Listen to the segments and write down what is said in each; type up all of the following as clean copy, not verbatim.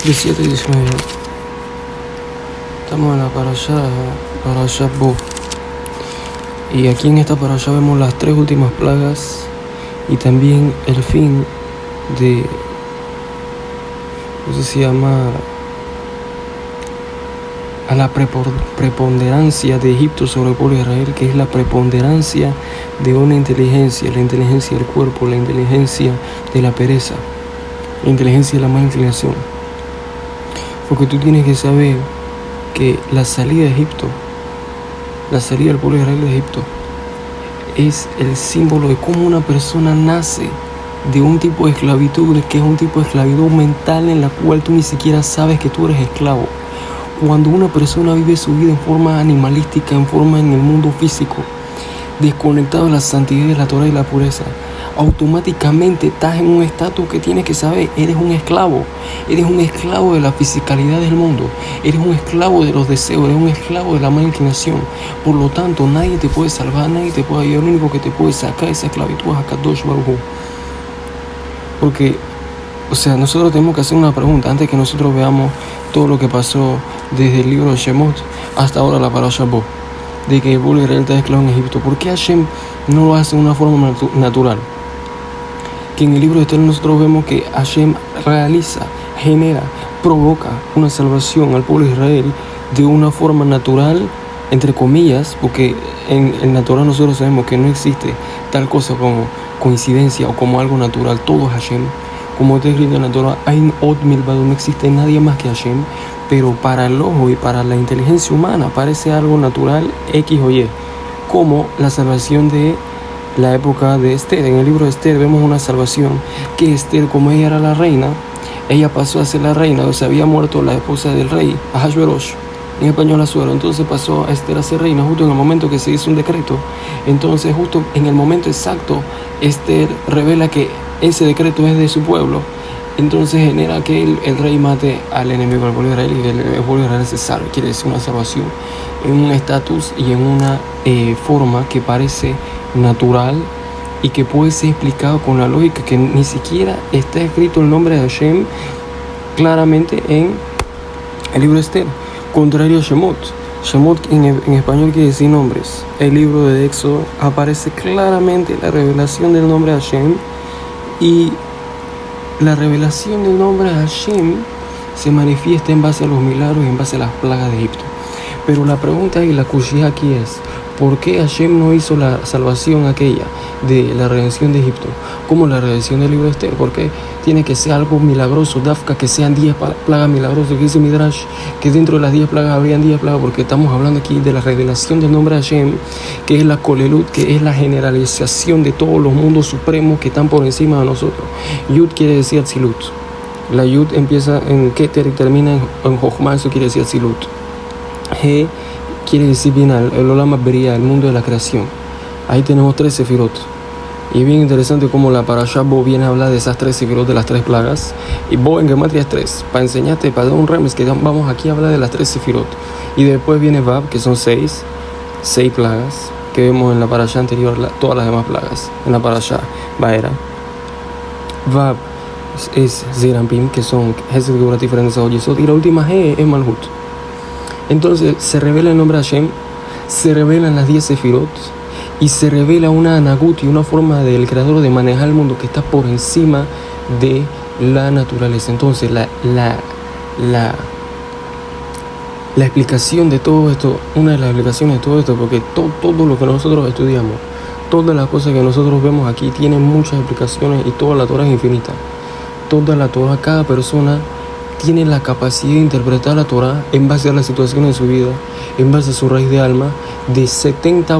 17 y 19. Estamos en la parashá Bo. Y aquí en esta parashá vemos las tres últimas plagas y también el fin de, eso se llama, a la preponderancia de Egipto sobre el pueblo de Israel, que es la preponderancia de una inteligencia, la inteligencia del cuerpo, la inteligencia de la pereza, la inteligencia de la mala inclinación. Porque tú tienes que saber que la salida de Egipto, la salida del pueblo de Israel de Egipto, es el símbolo de cómo una persona nace de un tipo de esclavitud, que es un tipo de esclavitud mental en la cual tú ni siquiera sabes que tú eres esclavo. Cuando una persona vive su vida en forma animalística, en forma en el mundo físico, desconectado de la santidad de la Torah y la pureza, automáticamente estás en un estatus que tienes que saber, eres un esclavo de la fisicalidad del mundo, eres un esclavo de los deseos, eres un esclavo de la mala inclinación. Por lo tanto, nadie te puede salvar, nadie te puede ayudar, lo único que te puede sacar esa esclavitud es Akadosh Baruj Hu. Porque, nosotros tenemos que hacer una pregunta antes que nosotros veamos todo lo que pasó desde el libro de Shemot hasta ahora la parashá Bo, de que el pueblo de Israel está esclavo en Egipto. ¿Por qué Hashem no lo hace de una forma natural? Que en el libro de Esther nosotros vemos que Hashem realiza, genera, provoca una salvación al pueblo de Israel de una forma natural, entre comillas, porque en la Torah nosotros sabemos que no existe tal cosa como coincidencia o como algo natural. Todo es Hashem. Como está escrito en la Torah, Ein Od Milvado, no existe nadie más que Hashem. Pero para el ojo y para la inteligencia humana parece algo natural X o Y, como la salvación de la época de Esther. En el libro de Esther vemos una salvación que Esther, como ella era la reina, ella pasó a ser la reina, o sea, había muerto la esposa del rey, Ahasverosh, en español Asuero. Entonces pasó a Esther a ser reina justo en el momento que se hizo un decreto. Entonces justo en el momento exacto Esther revela que ese decreto es de su pueblo. Entonces genera que el rey mate al enemigo del pueblo de Israel y que el pueblo de Israel se salve. Quiere decir una salvación en un estatus y en una forma que parece natural y que puede ser explicado con la lógica, que ni siquiera está escrito el nombre de Hashem claramente en el libro de Esther, contrario a Shemot. Shemot en español quiere decir nombres. El libro de Éxodo aparece claramente la revelación del nombre de Hashem, y la revelación del nombre de Hashem se manifiesta en base a los milagros y en base a las plagas de Egipto. Pero la pregunta y la cuchilla aquí es, ¿por qué Hashem no hizo la salvación aquella de la redención de Egipto como la redención del libro de Esther? ¿Por qué tiene que ser algo milagroso, Dafka, que sean 10 plagas milagrosas? Que dice Midrash que dentro de las 10 plagas habrían 10 plagas, porque estamos hablando aquí de la revelación del nombre de Hashem, que es la Kolelut, que es la generalización de todos los mundos supremos que están por encima de nosotros. Yud quiere decir Atzilut. La Yud empieza en Keter y termina en Jochma, eso quiere decir Atzilut. He quiere decir Binal, el Olam Abria, el mundo de la creación. Ahí tenemos 3 sefirot. Y es bien interesante cómo la parashá Bo viene a hablar de esas 3 sefirot, de las 3 plagas. Y Bo en gematria es 3. Para enseñarte, para dar un remes, que vamos aquí a hablar de las 3 sefirot. Y después viene Vav, que son 6 plagas, que vemos en la parashá anterior, todas las demás plagas. En la parashá Baera. Vav es Zerampim, que son Hesed, Geburah, Tiferet, Netzach, Yesod. Y la última G es Malhut. Entonces se revela el nombre de Hashem, se revelan las 10 sefirot y se revela una anagut y una forma del creador de manejar el mundo que está por encima de la naturaleza. Entonces la explicación de todo esto, una de las explicaciones de todo esto, porque todo lo que nosotros estudiamos, todas las cosas que nosotros vemos aquí tienen muchas explicaciones, y toda la Torah es infinita. Toda la Torah, cada persona tiene la capacidad de interpretar la Torah en base a las situaciones de su vida, en base a su raíz de alma, de 70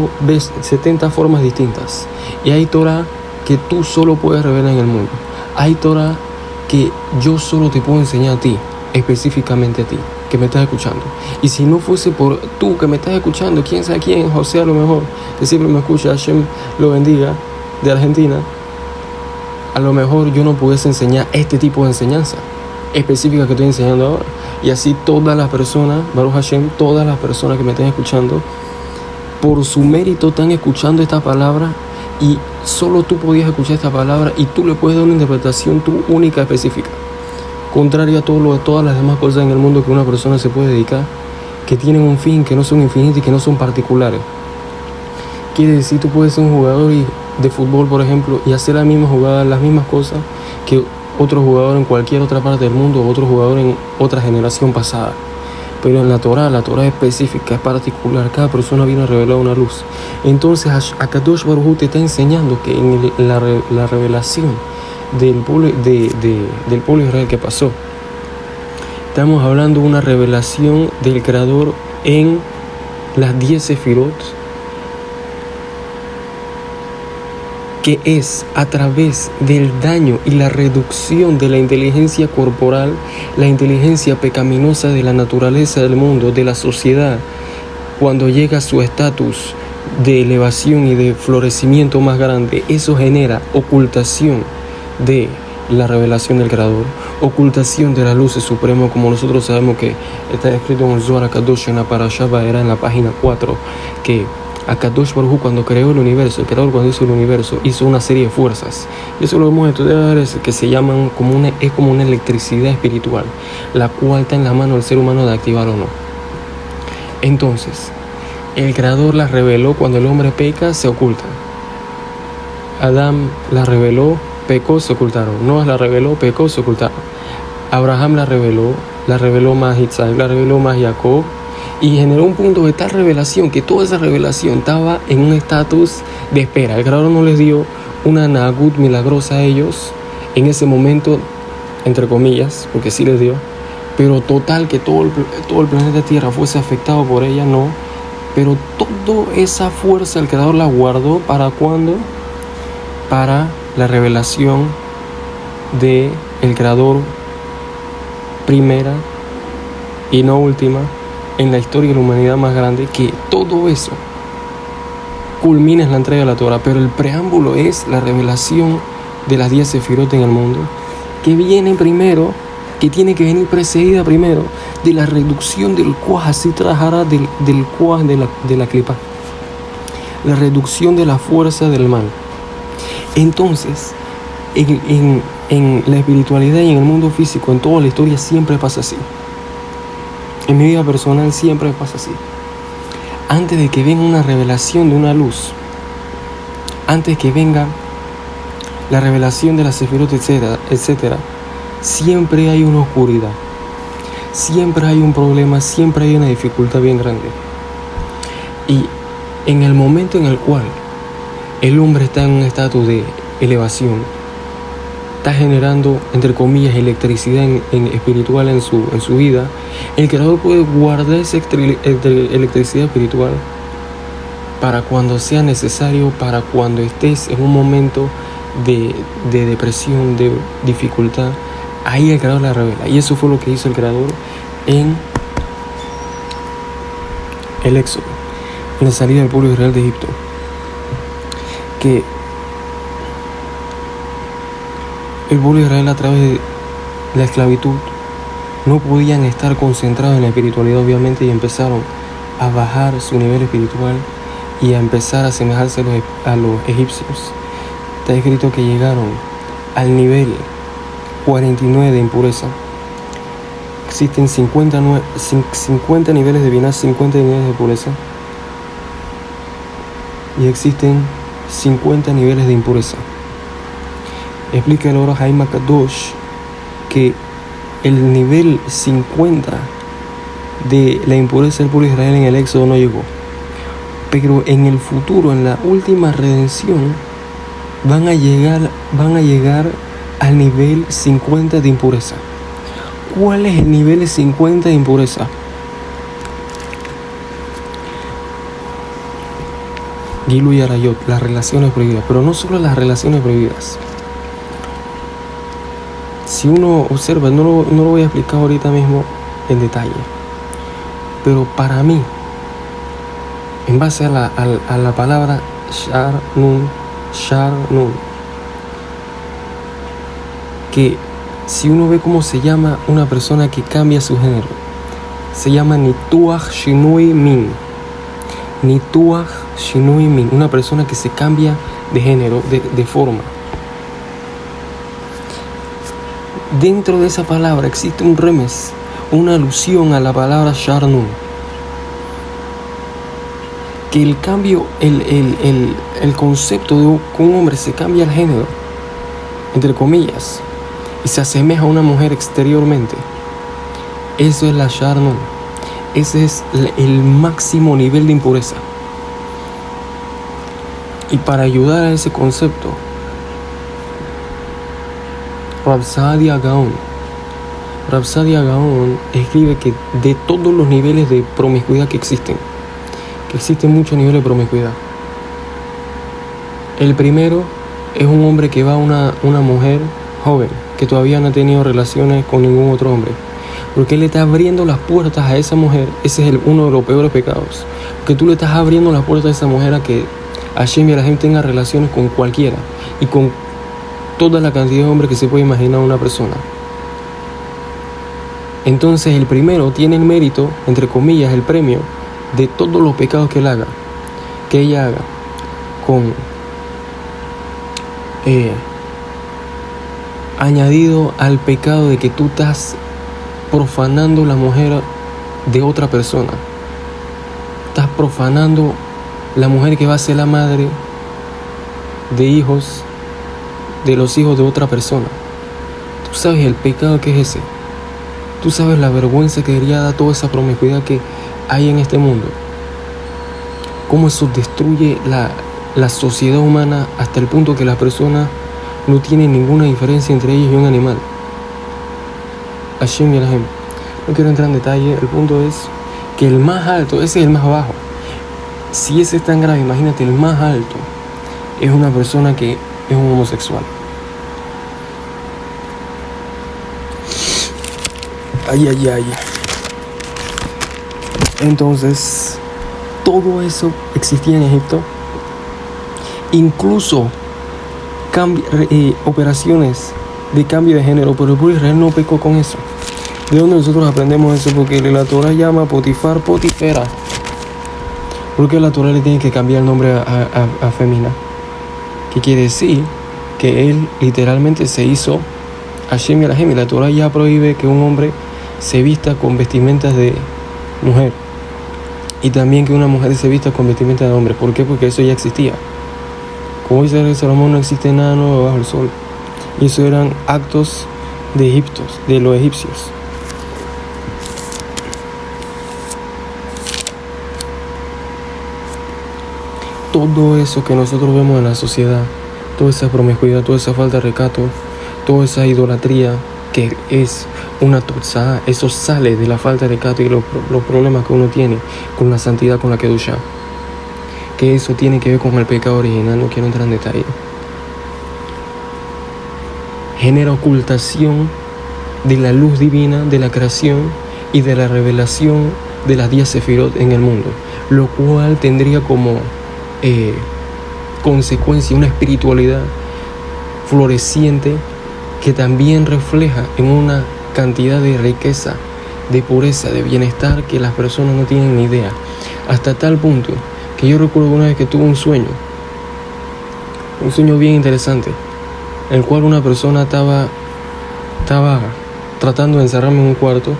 formas distintas. Y hay Torah que tú solo puedes revelar en el mundo. Hay Torah que yo solo te puedo enseñar a ti, específicamente a ti, que me estás escuchando. Y si no fuese por tú que me estás escuchando, quién sabe quién, José a lo mejor, que siempre me escucha, Hashem lo bendiga, de Argentina, a lo mejor yo no pudiese enseñar este tipo de enseñanza específica que estoy enseñando ahora. Y así todas las personas, Baruch Hashem, todas las personas que me estén escuchando, por su mérito están escuchando esta palabra, y solo tú podías escuchar esta palabra y tú le puedes dar una interpretación tú única, específica. contrario a todas las demás cosas en el mundo que una persona se puede dedicar, que tienen un fin, que no son infinitos y que no son particulares. Quiere decir, tú puedes ser un jugador de fútbol, por ejemplo, y hacer la misma jugada, las mismas cosas que otro jugador en cualquier otra parte del mundo o otro jugador en otra generación pasada. Pero en la Torah es específica, es particular. Cada persona viene a revelar una luz. Entonces, Akadosh Baruj Hu te está enseñando que en la revelación del pueblo de Israel que pasó, estamos hablando de una revelación del Creador en las 10 sefirot, que es a través del daño y la reducción de la inteligencia corporal, la inteligencia pecaminosa de la naturaleza del mundo, de la sociedad, cuando llega a su estatus de elevación y de florecimiento más grande. Eso genera ocultación de la revelación del Creador, ocultación de las luces supremas, como nosotros sabemos que está escrito en el Zohar HaKadosh, en la Parashá Va'era, en la página 4, que Akadosh Baruj Hu, cuando creó el universo, el Creador cuando hizo el universo, hizo una serie de fuerzas. Y eso lo vamos a estudiar, que se llaman como una electricidad espiritual, la cual está en la mano del ser humano de activar o no. Entonces, el Creador las reveló. Cuando el hombre peca, se ocultan. Adán las reveló, pecó, se ocultaron. Noah la reveló, pecó, se ocultaron. Abraham la reveló más Isaac, la reveló más Jacob. Y generó un punto de tal revelación que toda esa revelación estaba en un estatus de espera. El Creador no les dio una nagut milagrosa a ellos en ese momento, entre comillas, porque sí les dio, pero total que todo el planeta Tierra fuese afectado por ella, no. Pero toda esa fuerza el Creador la guardó para ¿cuándo? Para la revelación de el Creador primera y no última en la historia de la humanidad más grande, que todo eso culmina en la entrega de la Torah. Pero el preámbulo es la revelación de las 10 sefirot en el mundo, que viene primero, que tiene que venir precedida primero de la reducción del Kuah, así trabajará del Kuah de la clipa, la reducción de la fuerza del mal. Entonces, en la espiritualidad y en el mundo físico, en toda la historia, siempre pasa así. En mi vida personal siempre pasa así. Antes de que venga una revelación de una luz, antes que venga la revelación de la sefirot, etcétera, siempre hay una oscuridad, siempre hay un problema, siempre hay una dificultad bien grande. Y en el momento en el cual el hombre está en un estatus de elevación, está generando, entre comillas, electricidad en espiritual en su vida, el Creador puede guardar esa electricidad espiritual para cuando sea necesario, para cuando estés en un momento de depresión, de dificultad. Ahí el Creador la revela. Y eso fue lo que hizo el Creador en el Éxodo, en la salida del pueblo de Israel de Egipto, que el pueblo de Israel, a través de la esclavitud, no podían estar concentrados en la espiritualidad, obviamente, y empezaron a bajar su nivel espiritual y a empezar a asemejarse a los egipcios. Está escrito que llegaron al nivel 49 de impureza. Existen 50 niveles de biná, 50 niveles de pureza, y existen 50 niveles de impureza. Explica el Or HaChaim HaKadosh que el nivel 50 de la impureza del pueblo de Israel en el Éxodo no llegó, pero en el futuro, en la última redención, van a llegar al nivel 50 de impureza. ¿Cuál es el nivel 50 de impureza? Gilui Arayot, las relaciones prohibidas, pero no solo las relaciones prohibidas. Si uno observa, no lo voy a explicar ahorita mismo en detalle, pero para mí, en base a la palabra Shar Nun, que si uno ve cómo se llama una persona que cambia su género, se llama Nituach Shinui Min. Nituach Shinui Min, una persona que se cambia de género, de forma. dentro de esa palabra existe un remes, una alusión a la palabra Sharnun. Que el cambio, el concepto de que un hombre se cambia el género, entre comillas, y se asemeja a una mujer exteriormente, eso es la Sharnun. Ese es el máximo nivel de impureza. Y para ayudar a ese concepto, Rav Saadia Gaon escribe que de todos los niveles de promiscuidad que existen muchos niveles de promiscuidad. El primero es un hombre que va a una mujer joven que todavía no ha tenido relaciones con ningún otro hombre, porque él le está abriendo las puertas a esa mujer. Ese es uno de los peores pecados, que tú le estás abriendo las puertas a esa mujer a que Hashem y la gente tenga relaciones con cualquiera y con toda la cantidad de hombres que se puede imaginar una persona. Entonces el primero tiene el mérito, entre comillas, el premio de todos los pecados que ella haga, con añadido al pecado de que tú estás profanando la mujer de otra persona. Estás profanando la mujer que va a ser la madre de los hijos de otra persona. Tú sabes el pecado que es ese. Tú sabes la vergüenza que debería dar toda esa promiscuidad que hay en este mundo. Cómo eso destruye la sociedad humana hasta el punto que las personas no tienen ninguna diferencia entre ellos y un animal. Hashem y Hashem. No quiero entrar en detalle. El punto es que el más alto, ese es el más bajo. Si ese es tan grave, imagínate, el más alto es una persona que es un homosexual. Ay. Entonces, todo eso existía en Egipto. Incluso operaciones de cambio de género, pero el pueblo de Israel no pecó con eso. ¿De dónde nosotros aprendemos eso? Porque la Torah llama a Potifar Potifera. Porque la Torah le tiene que cambiar el nombre a Femina. ¿Qué quiere decir? Que él literalmente se hizo Hashem y Hashem. Y la Torah ya prohíbe que un hombre se vista con vestimentas de mujer. Y también que una mujer se vista con vestimentas de hombre. ¿Por qué? Porque eso ya existía. Como dice el Salomón, no existe nada nuevo bajo el sol. Y eso eran actos de los egipcios. Todo eso que nosotros vemos en la sociedad, toda esa promiscuidad, toda esa falta de recato, toda esa idolatría que es una totzá, eso sale de la falta de recato y los problemas que uno tiene con la santidad, con la kedusha. Que eso tiene que ver con el pecado original, no quiero entrar en detalle. Genera ocultación de la luz divina, de la creación y de la revelación de las 10 sefirot en el mundo, lo cual tendría como consecuencia una espiritualidad floreciente que también refleja en una cantidad de riqueza, de pureza, de bienestar que las personas no tienen ni idea. Hasta tal punto que yo recuerdo una vez que tuve un sueño bien interesante, en el cual una persona estaba tratando de encerrarme en un cuarto,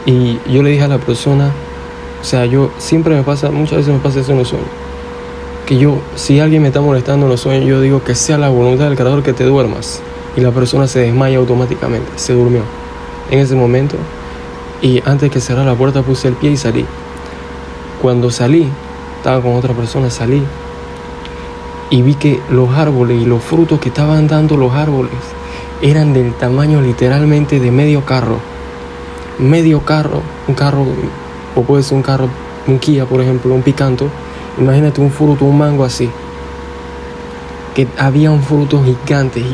y yo le dije a la persona, o sea, muchas veces me pasa eso en los sueños, que si alguien me está molestando en los sueños, yo digo que sea la voluntad del Creador que te duermas, y la persona se desmaya automáticamente, se durmió en ese momento, y antes que cerrar la puerta puse el pie y salí. Cuando salí, estaba con otra persona, salí y vi que los árboles y los frutos que estaban dando los árboles eran del tamaño literalmente de medio carro, un carro, o puede ser un carro, un Kia por ejemplo, un Picanto. Imagínate un fruto, un mango así, que había un fruto gigante.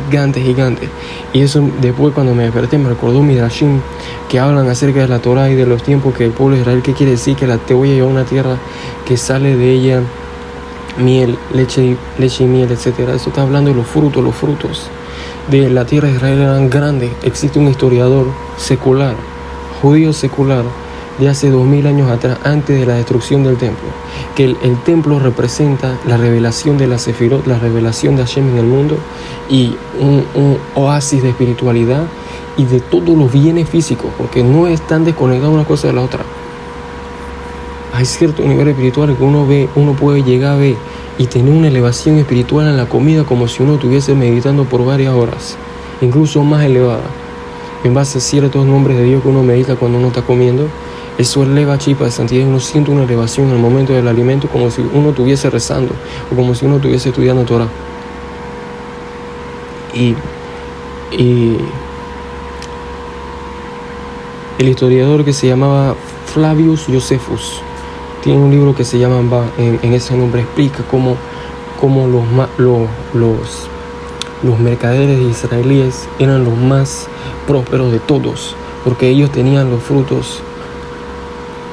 Y eso después, cuando me desperté, me recordó Midrashim que hablan acerca de la Torah y de los tiempos que el pueblo de Israel, que quiere decir que te voy a llevar a una tierra que sale de ella miel, leche y miel, etc. Eso está hablando de los frutos de la tierra de Israel eran grandes. Existe un historiador secular, judío secular, de hace 2000 años atrás, antes de la destrucción del templo. Que el templo representa la revelación de la Sefirot, la revelación de Hashem en el mundo, y un oasis de espiritualidad y de todos los bienes físicos, porque no están desconectados una cosa de la otra. Hay ciertos niveles espirituales que uno puede llegar a ver y tener una elevación espiritual en la comida como si uno estuviese meditando por varias horas, incluso más elevada, en base a ciertos nombres de Dios que uno medita cuando uno está comiendo. Eso eleva chispa de santidad y uno siente una elevación en el momento del alimento, como si uno estuviese rezando o como si uno estuviese estudiando Torah. Y el historiador que se llamaba Flavius Josephus tiene un libro que se llama en ese nombre, explica cómo los mercaderes israelíes eran los más prósperos de todos, porque ellos tenían los frutos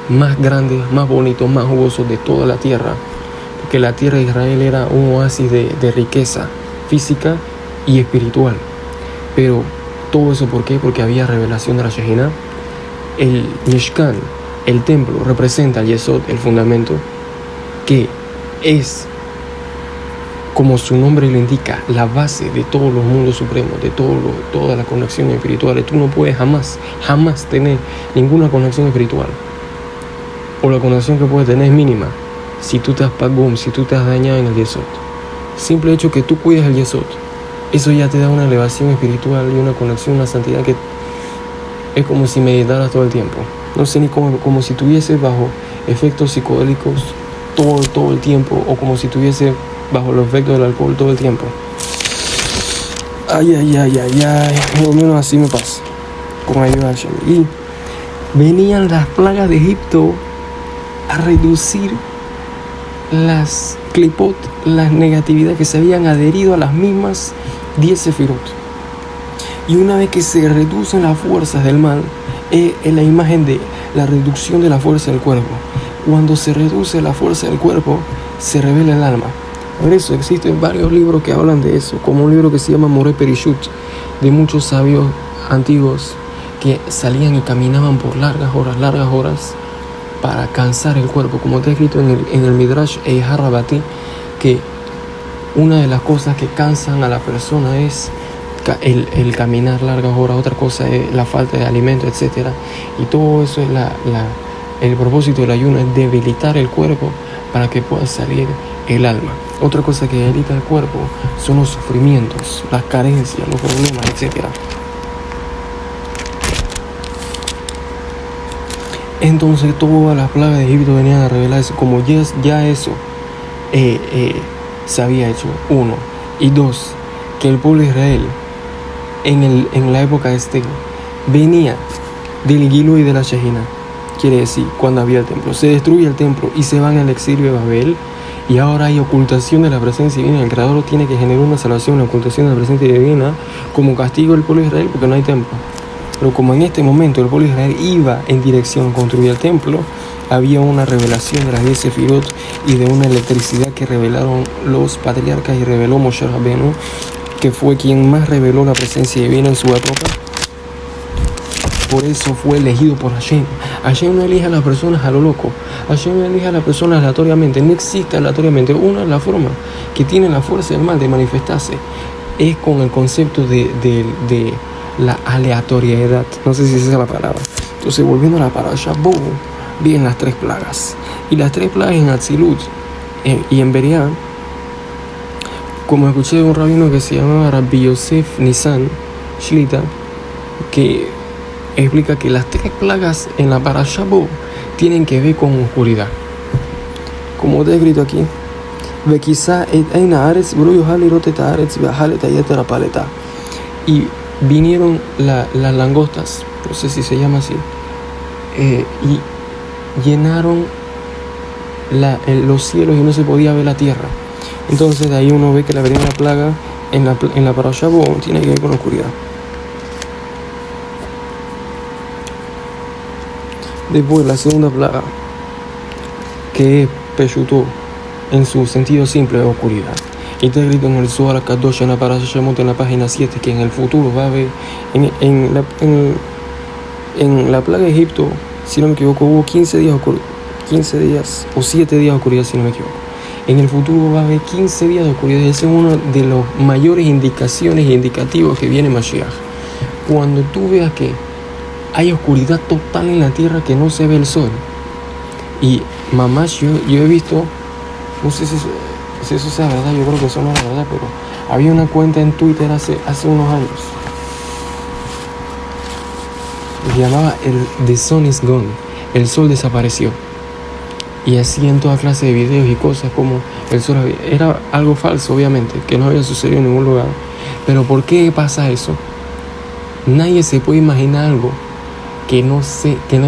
más grandes, más bonitos, más jugosos de toda la tierra, porque la tierra de Israel era un oasis de riqueza física y espiritual. Pero todo eso, ¿por qué? Porque había revelación de la Shejina. El Mishkan, el templo, representa el Yesod, el fundamento, que es, como su nombre lo indica, la base de todos los mundos supremos, de todas las conexiones espirituales. Tú no puedes jamás tener ninguna conexión espiritual, o la conexión que puedes tener es mínima, si tú te has pagum, si tú te has dañado en el Yesod. Simple hecho que tú cuides el Yesod, eso ya te da una elevación espiritual y una conexión, una santidad que es como si meditaras todo el tiempo. No sé ni como si estuvieses bajo efectos psicodélicos todo el tiempo, o como si estuviese bajo los efectos del alcohol todo el tiempo. Ay, más o menos así me pasa con ayuda de Hashem. Y venían las plagas de Egipto a reducir las clipot, las negatividades que se habían adherido a las mismas 10 sefirot. Y una vez que se reducen las fuerzas del mal, es la imagen de la reducción de la fuerza del cuerpo. Cuando se reduce la fuerza del cuerpo, se revela el alma. Por eso existen varios libros que hablan de eso, como un libro que se llama Moreh Perishut, de muchos sabios antiguos que salían y caminaban por largas horas para cansar el cuerpo, como está escrito en el Midrash Eihar Rabati, que una de las cosas que cansan a la persona es el caminar largas horas, otra cosa es la falta de alimento, etc. Y todo eso es el propósito del ayuno, es debilitar el cuerpo para que pueda salir el alma. Otra cosa que debilita el cuerpo son los sufrimientos, las carencias, los problemas, etc. Entonces todas las plagas de Egipto venían a revelar eso, como ya eso se había hecho, uno. Y dos, que el pueblo de Israel en la época de Esther venía del Gilo y de la Shejina. Quiere decir, cuando había el templo, se destruye el templo y se van al exilio de Babel, y ahora hay ocultación de la presencia divina. El Creador tiene que generar una salvación, una ocultación de la presencia divina como castigo del pueblo de Israel, porque no hay templo. Pero como en este momento el pueblo de Israel iba en dirección a construir el templo, había una revelación de las 10 sefirot y de una electricidad que revelaron los patriarcas, y reveló Moshe Rabbeinu, que fue quien más reveló la presencia divina en su época. Por eso fue elegido por Hashem. Hashem no elige a las personas a lo loco. Hashem no elige a las personas aleatoriamente. No existe aleatoriamente. Una de las formas que tiene la fuerza del mal de manifestarse es con el concepto de la aleatoriedad. No sé si esa es la palabra. Entonces, volviendo a la parasha Bo, vienen las 3 plagas. Y las 3 plagas en Atzilut y en Beria, como escuché de un rabino que se llamaba Rabbi Yosef Nisan Shlita, que explica que las 3 plagas en la parasha Bo tienen que ver con oscuridad. Como está escrito aquí, y vinieron las langostas, no sé si se llama así, y llenaron los cielos y no se podía ver la tierra. Entonces de ahí uno ve que la primera plaga en la parasha Bo tiene que ver con la oscuridad. Después la segunda plaga, que es Peshutó, en su sentido simple, de oscuridad. Y está escrito en el Zohar Kadosh, en la parasha Shemot, en la página 7, que en el futuro va a haber, en la plaga de Egipto, si no me equivoco, hubo 15 días o 7 días de oscuridad, si no me equivoco. En el futuro va a haber 15 días de oscuridad. Ese es uno de los mayores indicaciones e indicativos que viene Mashiach. Cuando tú veas que hay oscuridad total en la tierra, que no se ve el sol. Y mamás, yo he visto, no sé si eso sea verdad, yo creo que eso no es verdad, pero había una cuenta en Twitter hace unos años. Se llamaba The Sun is Gone. El sol desapareció. Y así en toda clase de videos y cosas como el sol era algo falso, obviamente, que no había sucedido en ningún lugar. Pero ¿por qué pasa eso? Nadie se puede imaginar algo que no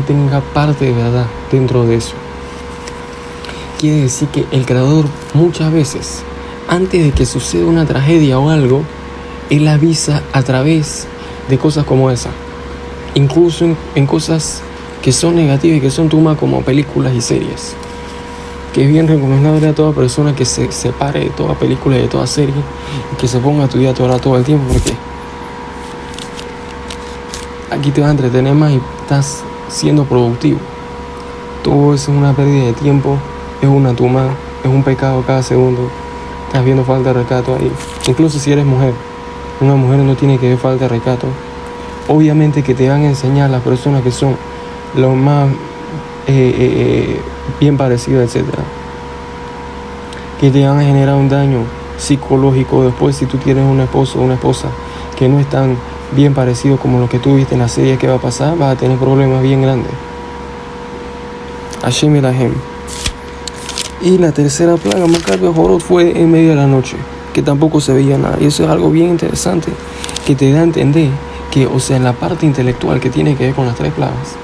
tenga parte de verdad dentro de eso. Quiere decir que el Creador muchas veces, antes de que suceda una tragedia o algo, Él avisa a través de cosas como esa. Incluso en cosas que son negativas y que son tumas como películas y series. Que es bien recomendable a toda persona que se separe de toda película y de toda serie y que se ponga a estudiar todo el tiempo, porque aquí te vas a entretener más y estás siendo productivo. Todo eso es una pérdida de tiempo, es una tuma, es un pecado cada segundo. Estás viendo falta de recato ahí. Incluso si eres mujer, una mujer no tiene que ver falta de recato. Obviamente que te van a enseñar las personas que son los más bien parecidas, etcétera, que te van a generar un daño psicológico después si tú tienes un esposo o una esposa que no están bien parecidos como lo que tú viste en la serie. ¿Qué va a pasar? Vas a tener problemas bien grandes. Hashem Elahem. Y la tercera plaga, Makat Behorot, fue en medio de la noche, que tampoco se veía nada. Y eso es algo bien interesante, que te da a entender que, o sea, en la parte intelectual que tiene que ver con las tres plagas,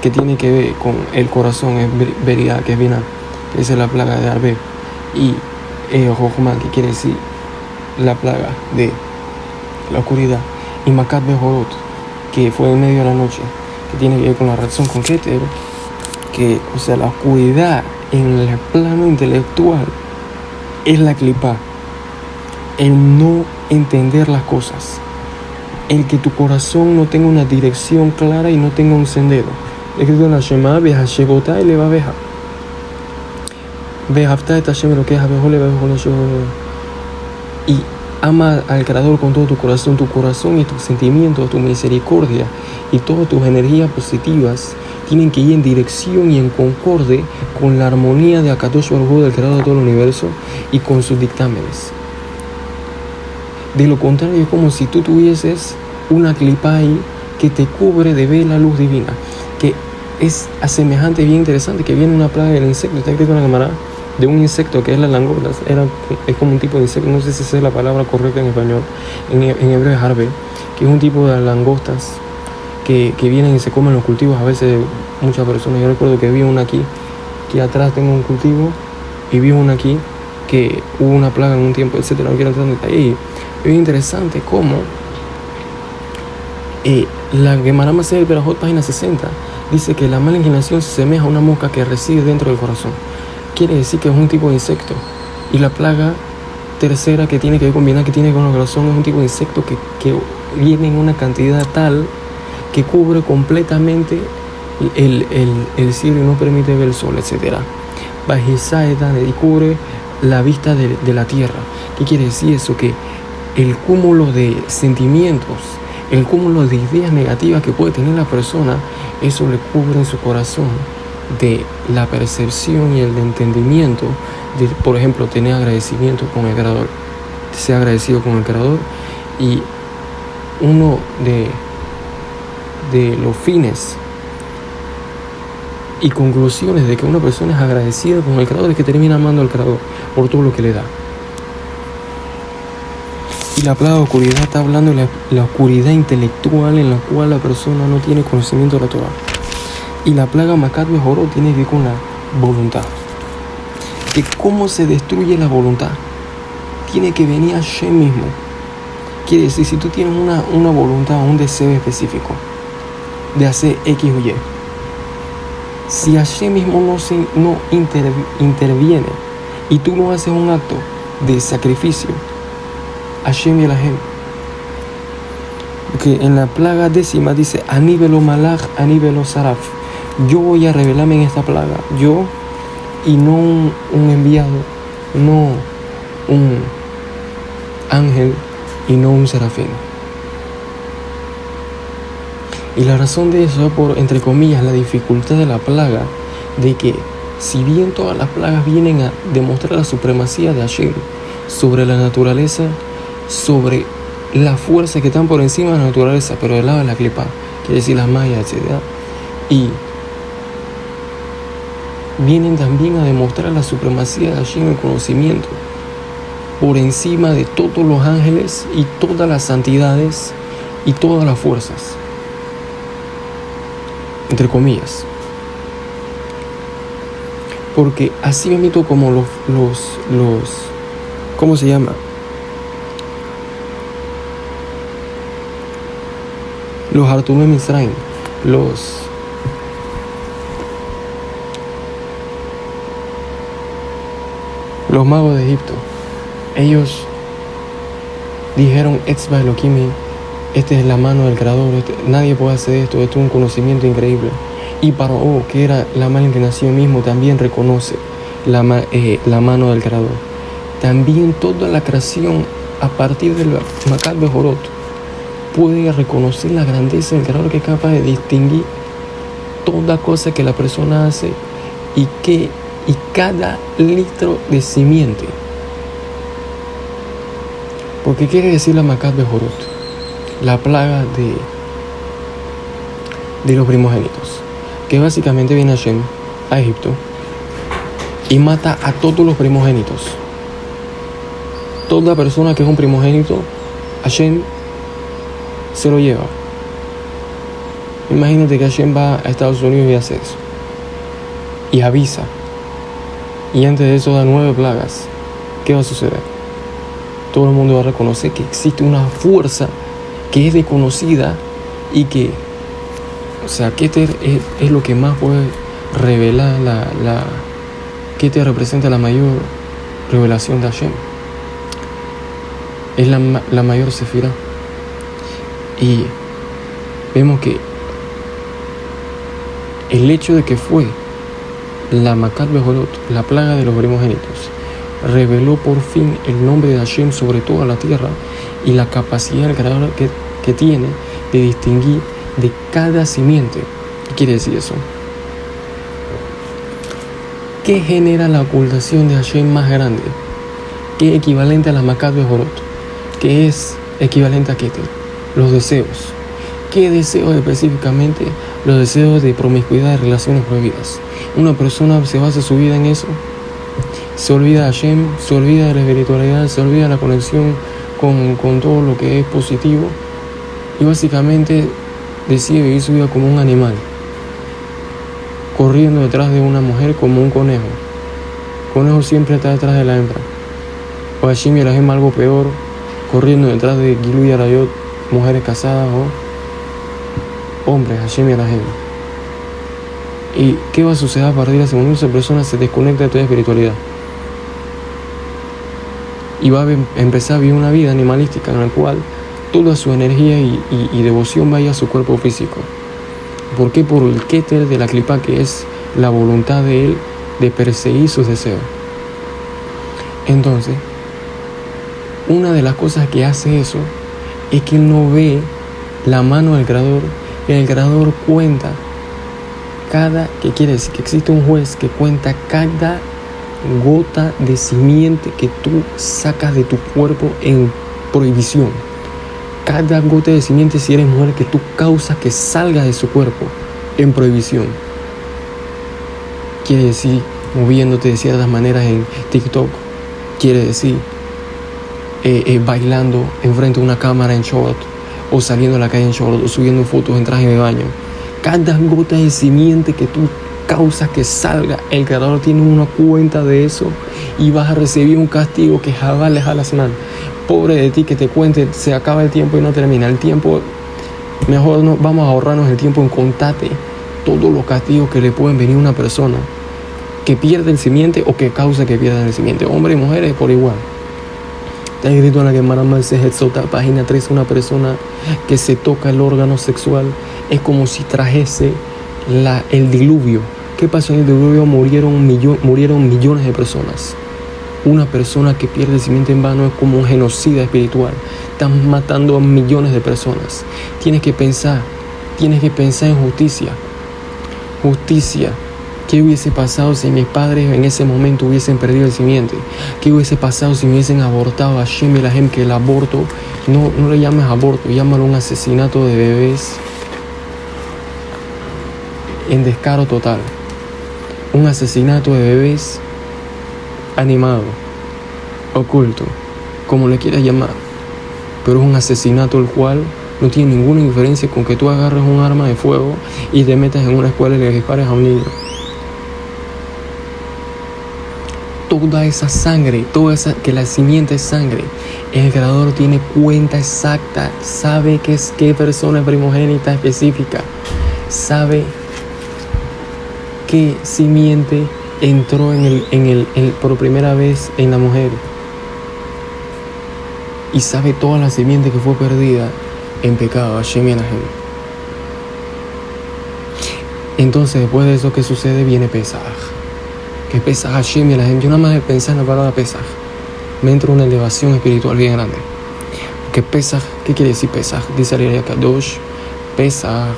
que tiene que ver con el corazón, es veridad, que es Binah, que es la plaga de Arbe, y Jochma, que quiere decir la plaga de la oscuridad, y Makat Behorot, que fue en medio de la noche, que tiene que ver con la razón, con Keter, que, o sea, la oscuridad en el plano intelectual es la clipa, el no entender las cosas, el que tu corazón no tenga una dirección clara y no tenga un sendero. Escrito en la Shema, veja Shebotá y le va veja. Vejafta et Hashem lo que es abejole, y ama al Creador con todo tu corazón y tus sentimientos, tu misericordia y todas tus energías positivas tienen que ir en dirección y en concorde con la armonía de Akadosh Baruj Hu, del Creador de todo el universo, y con sus dictámenes. De lo contrario, es como si tú tuvieses una clipa ahí que te cubre de ver la luz divina, que es semejante, bien interesante, que viene una plaga del insecto. Está escrito en la cámara de un insecto que es la langosta. Es como un tipo de insecto, no sé si esa es la palabra correcta en español, en hebreo es harbe, que es un tipo de langostas que vienen y se comen los cultivos a veces de muchas personas. Yo recuerdo que vi una aquí, que atrás tengo un cultivo, y vi una aquí que hubo una plaga en un tiempo, etcétera. No quiero entrar en detalle. Y es interesante cómo la Gemara Masechet Berajot, página 60, dice que la mala inclinación se asemeja a una mosca que reside dentro del corazón. Quiere decir que es un tipo de insecto. Y la plaga tercera, que tiene que combinar, que tiene con el corazón, es un tipo de insecto que viene en una cantidad tal que cubre completamente el cielo y no permite ver el sol, etc. Y cubre la vista de la tierra. ¿Qué quiere decir eso? Que el cúmulo de sentimientos, el cúmulo de ideas negativas que puede tener la persona, eso le cubre en su corazón de la percepción y el entendimiento de, por ejemplo, tener agradecimiento con el Creador, ser agradecido con el Creador. Y uno de los fines y conclusiones de que una persona es agradecida con el Creador es que termina amando al Creador por todo lo que le da. Y la plaga de oscuridad está hablando de la oscuridad intelectual en la cual la persona no tiene conocimiento de la Torah. Y la plaga Makat Behorot tiene que ver con la voluntad. Que cómo se destruye la voluntad. Tiene que venir a Hashem mismo. Quiere decir, si tú tienes una voluntad, un deseo específico de hacer X o Y, si Hashem mismo no interviene y tú no haces un acto de sacrificio, Hashem y la gente, Porque en la plaga 10ª dice, Aníbelo Malach, Aníbelo Saraf. Yo voy a revelarme en esta plaga, yo y no un enviado, no un ángel y no un serafín. Y la razón de eso es por, entre comillas, la dificultad de la plaga, de que si bien todas las plagas vienen a demostrar la supremacía de Hashem sobre la naturaleza, sobre la fuerza que están por encima de la naturaleza, pero del lado de la clipa, quiere decir las mayas, etc. Y vienen también a demostrar la supremacía de Hashem en el conocimiento, por encima de todos los ángeles y todas las santidades y todas las fuerzas, entre comillas. Porque así mismo como los ¿cómo se llama? Los Artumim Misraim, los magos de Egipto, ellos dijeron, Etzba Elohim, esta es la mano del Creador, nadie puede hacer esto es un conocimiento increíble. Y Paró, que era la mala inclinación mismo, también reconoce la mano del Creador. También toda la creación, a partir del Makat Bejorot, puede reconocer la grandeza del Creador, que es capaz de distinguir toda cosa que la persona hace y cada litro de simiente. Porque quiere decir la Makat Bejorot, la plaga de los primogénitos, que básicamente viene Hashem a Egipto y mata a todos los primogénitos. Toda persona que es un primogénito, Hashem se lo lleva. Imagínate que Hashem va a Estados Unidos y hace eso y avisa, y antes de eso da 9 plagas. ¿Qué va a suceder? Todo el mundo va a reconocer que existe una fuerza que es desconocida y que, o sea, Keter es lo que más puede revelar Keter representa la mayor revelación de Hashem. Es la mayor sefirá. Y vemos que el hecho de que fue la Makat Bejorot, la plaga de los primogénitos, reveló por fin el nombre de Hashem sobre toda la tierra y la capacidad del Creador que tiene de distinguir de cada simiente. ¿Qué quiere decir eso? ¿Qué genera la ocultación de Hashem más grande? ¿Qué es equivalente a la Makat Bejorot? ¿Qué es equivalente a Keter? Los deseos. ¿Qué deseos específicamente? Los deseos de promiscuidad, de relaciones prohibidas. Una persona se basa su vida en eso. Se olvida de Hashem, se olvida de la espiritualidad, se olvida de la conexión con todo lo que es positivo, y básicamente decide vivir su vida como un animal, corriendo detrás de una mujer como un conejo. El conejo siempre está detrás de la hembra. O Hashem y Hashem algo peor, corriendo detrás de Gilu y Arayot, mujeres casadas o hombres, Hashem y Hashem. ¿Y qué va a suceder a partir de ese momento? Esa persona se desconecta de toda espiritualidad y va a empezar a vivir una vida animalística en la cual toda su energía y devoción vaya a su cuerpo físico. ¿Por qué? Por el Keter de la clipa, que es la voluntad de él de perseguir sus deseos. Entonces, una de las cosas que hace eso es que él no ve la mano del Creador, y el Creador cuenta que quiere decir que existe un juez que cuenta cada gota de simiente que tú sacas de tu cuerpo en prohibición. Cada gota de simiente, si eres mujer, que tú causas que salga de su cuerpo en prohibición. Quiere decir moviéndote de ciertas maneras en TikTok. Quiere decir bailando enfrente de una cámara en short, o saliendo a la calle en short, o subiendo fotos en traje de baño. Cada gota de simiente que tú causas que salga, el Creador tiene una cuenta de eso, y vas a recibir un castigo que jamás le jalas mal. Pobre de ti que te cuente, se acaba el tiempo y no termina el tiempo. Mejor no, vamos a ahorrarnos el tiempo en contarte todos los castigos que le pueden venir a una persona que pierde el simiente o que causa que pierda el simiente, hombres y mujeres por igual. Está escrito en la Gemara Masejet Sotá, página 3, una persona que se toca el órgano sexual es como si trajese el diluvio. ¿Qué pasó en el diluvio? Murieron millones de personas. Una persona que pierde simiente en vano es como un genocida espiritual. Están matando a millones de personas. Tienes que pensar en justicia. Justicia. ¿Qué hubiese pasado si mis padres en ese momento hubiesen perdido el simiente? ¿Qué hubiese pasado si me hubiesen abortado a Shem y la Hem? Que el aborto, no le llames aborto, llámalo un asesinato de bebés en descaro total. Un asesinato de bebés animado, oculto, como le quieras llamar. Pero es un asesinato el cual no tiene ninguna diferencia con que tú agarres un arma de fuego y te metas en una escuela y le dispares a un niño. Toda esa sangre, que la simiente es sangre, el creador tiene cuenta exacta, sabe qué persona primogénita específica, sabe qué simiente entró por primera vez en la mujer, y sabe toda la simiente que fue perdida en pecado, Hashem y Anahem. Entonces, después de eso que sucede, viene Pesaj. Que Pesaj, Hashem y Anahem. Yo nada más de pensar en la palabra Pesaj me entra una elevación espiritual bien grande. Que Pesaj, ¿qué quiere decir Pesaj? Dice el Kadosh, Pesaj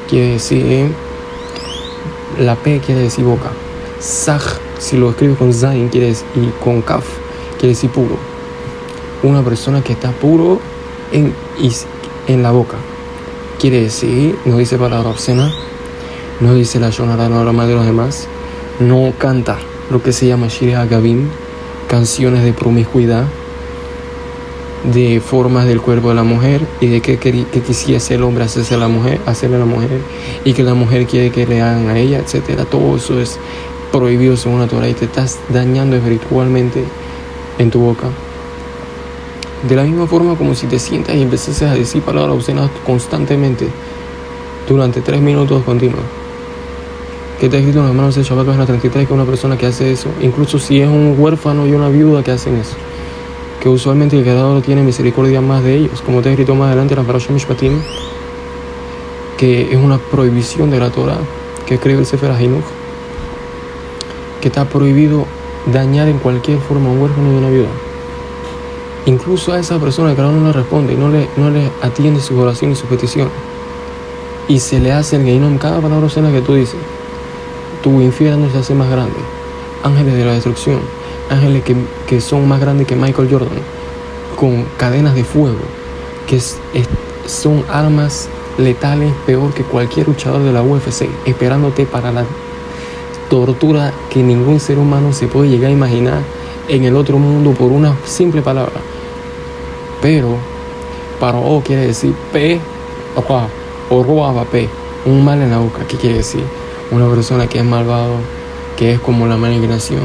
quiere decir, la P quiere decir boca. Saj, si lo escribe con Zain y con Kaf, quiere decir puro. Una persona que está puro en la boca. Quiere decir, no dice palabra obscena, no dice la shonara, no habla mal de los demás, no canta lo que se llama Shirei Agavim, canciones de promiscuidad, de formas del cuerpo de la mujer y de que quisiese el hombre hacerle a la mujer, y que la mujer quiere que le hagan a ella, etcétera. Todo eso es prohibido según la Torah y te estás dañando espiritualmente en tu boca. De la misma forma como si te sientas y empezases a decir palabras obscenas constantemente durante 3 minutos continuos. Que está escrito en los hermanos de Shabbat, página 33, que una persona que hace eso, incluso si es un huérfano y una viuda que hacen eso, que usualmente el Creador tiene misericordia más de ellos, como está escrito más adelante en la Parashat Mishpatim, que es una prohibición de la Torah, que escribe el Sefer HaHinuch, que está prohibido dañar en cualquier forma a un huérfano y una viuda. Incluso a esa persona el Creador no le responde y no le atiende sus oraciones y sus peticiones, y se le hace el Geinom cada palabra obscena que tú dices. Tu infierno se hace más grande. Ángeles de la destrucción, ángeles que son más grandes que Michael Jordan, con cadenas de fuego, que son armas letales peor que cualquier luchador de la UFC, esperándote para la tortura que ningún ser humano se puede llegar a imaginar en el otro mundo por una simple palabra. Pero paro quiere decir P o roaba P, un mal en la boca. ¿Qué quiere decir? Una persona que es malvado, que es como la malignación,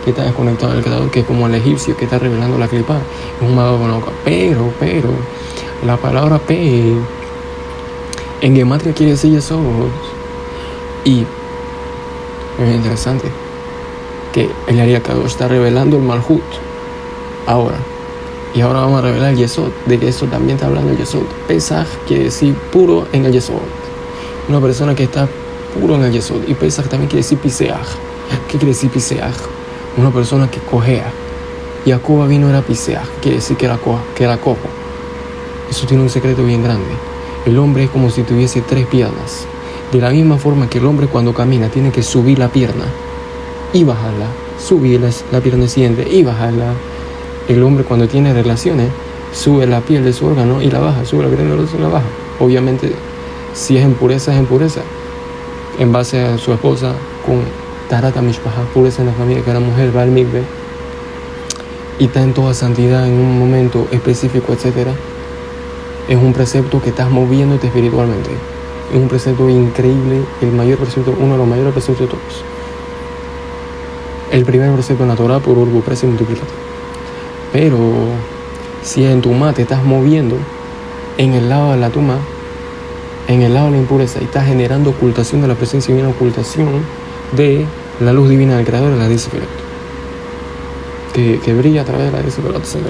que está desconectado del Creador, que es como el egipcio que está revelando la clipa, es un malvado con la boca. Pero la palabra P en gematria quiere decir Yesod. Y es interesante que el Ari Kadosh está revelando el Malhut ahora. Y ahora vamos a revelar el Yesod. De que eso también está hablando el Yesod. Pesaj quiere decir puro en el Yesod. Una persona que está puro en el Yesod. Y Pesaj también quiere decir Piseaj. ¿Qué quiere decir Piseaj? Una persona que cojea. Jacob vino era Piseaj. Quiere decir que era cojo. Eso tiene un secreto bien grande. El hombre es como si tuviese 3 piernas. De la misma forma que el hombre cuando camina tiene que subir la pierna y bajarla, subir la pierna siguiente y bajarla. El hombre cuando tiene relaciones sube la piel de su órgano y la baja, sube la pierna y la baja. Obviamente, si es impureza, es impureza. En base a su esposa, con Tarata Mishpaha, pureza en la familia, que era mujer, va al mikve, y está en toda santidad en un momento específico, etc. Es un precepto que estás moviéndote espiritualmente. Es un precepto increíble, uno de los mayores preceptos de todos. El primer precepto en la Torah, por orgullo, precio y multiplícate. Pero si en tu te estás moviendo en el lado de la tuma, en el lado de la impureza, y estás generando ocultación de la presencia divina, ocultación de la luz divina del Creador, de la Disefirot, que brilla a través de la Disefirot, etc.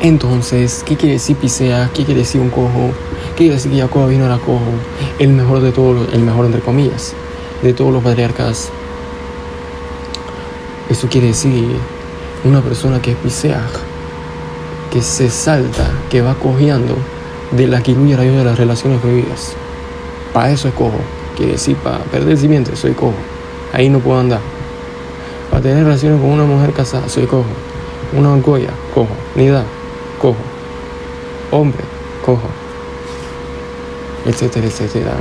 Entonces, ¿qué quiere decir Pisea? ¿Qué quiere decir un cojo? ¿Qué quiere decir que Jacob vino era cojo? El mejor de todos, el mejor entre comillas, de todos los patriarcas. Eso quiere decir una persona que es Pisea, que se salta, que va cojeando de la quirulla de las relaciones prohibidas. Para eso es cojo. Quiere decir, para perder el simiente, soy cojo. Ahí no puedo andar. Para tener relaciones con una mujer casada, soy cojo. Una goya, cojo. Nida, cojo. Hombre, cojo. Etcétera, etcétera.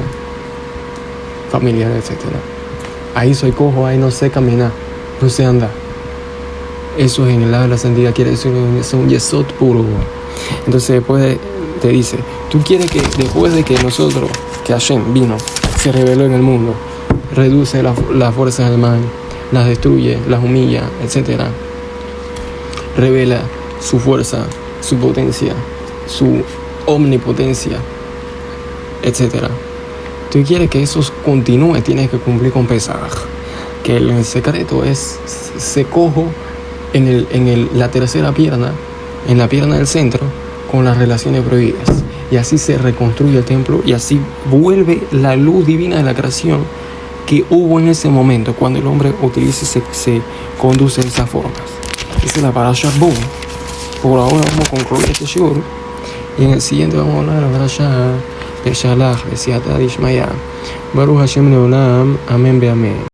Familiar, etcétera. Ahí soy cojo, ahí no sé caminar, no sé andar. Eso es en el lado de la santidad, quiere decir es un yesod puro. Entonces después te dice, tú quieres que después de que nosotros, que Hashem vino, se reveló en el mundo, reduce las fuerzas del mal, las destruye, las humilla, etc. Revela su fuerza, su potencia, su omnipotencia, etc. Tú quieres que eso continúe, tienes que cumplir con Pesaj. Que el secreto es se cojo en la tercera pierna, en la pierna del centro, con las relaciones prohibidas. Y así se reconstruye el templo y así vuelve la luz divina de la creación que hubo en ese momento cuando el hombre utiliza y se conduce de esas formas. Esa es la parasha Boom. Por ahora vamos a concluir este shiur y en el siguiente vamos a hablar de la parasha Peshalach, Besiata Dishmaya. Baruch Hashem Leolam. Amén, be amén.